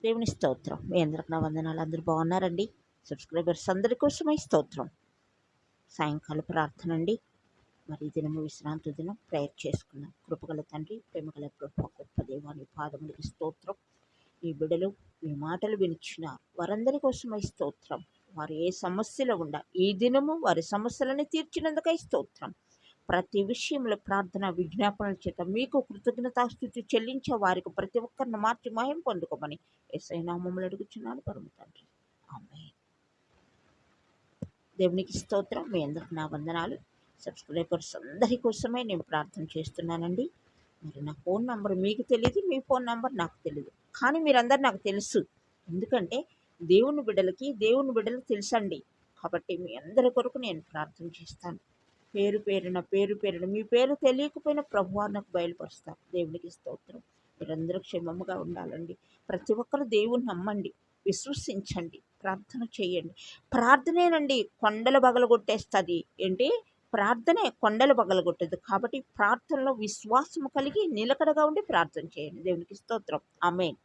దేవుని స్తోత్రం. మీ అందరికి నా వందనాలు. అందరూ బాగున్నారండి? సబ్స్క్రైబర్స్ అందరి కోసమై స్తోత్రం. సాయంకాల ప్రార్థన అండి. మరి ఈ దినము విశ్రాంతి దినం ప్రేయర్ చేసుకున్నాం. కృపగల తండ్రి, ప్రేమగల ప్రభు, గొప్ప దేవాని పాదములకి స్తోత్రం. ఈ బిడ్డలు ఈ మాటలు వినిచున్నారు. వారందరి కోసమై స్తోత్రం. వారు ఏ సమస్యలో ఉండ ఈ దినము వారి సమస్యలని తీర్చినందుకై స్తోత్రం. ప్రతి విషయంలో ప్రార్థన విజ్ఞాపనల చేత మీకు కృతజ్ఞతాస్తుతి చెల్లించే వారికి ప్రతి ఒక్కరిని మార్చి మహిమ పొందుకోమని యేసయ్య నామములో అడుగుచున్నాను పరమ తండ్రి. ఆమేన్. దేవునికి స్తోత్రం. మీ అందరికి నా వందనాలు. సబ్స్క్రైబర్స్ అందరి కోసమే నేను ప్రార్థన చేస్తున్నానండి. మరి నా ఫోన్ నంబర్ మీకు తెలియదు, మీ ఫోన్ నంబర్ నాకు తెలియదు, కానీ మీరందరూ నాకు తెలుసు. ఎందుకంటే దేవుని బిడ్డలకు తెలుసండి. కాబట్టి మీ అందరి కొరకు నేను ప్రార్థన చేస్తాను. పేరు పేరున మీ పేరు తెలియకపోయినా ప్రభువా నాకు బయలుపరుస్తారు. దేవునికి స్తోత్రం. మీరందరూ క్షేమముగా ఉండాలండి. ప్రతి ఒక్కరు దేవుని నమ్మండి, విశ్వసించండి, ప్రార్థన చేయండి. ప్రార్థనేనండి కొండలు పగలగొట్టేస్తుంది. ఏంటి? ప్రార్థనే కొండలు పగలగొట్టదు. కాబట్టి ప్రార్థనలో విశ్వాసము కలిగి నిలకడగా ఉండి ప్రార్థన చేయండి. దేవునికి స్తోత్రం. ఆమేన్.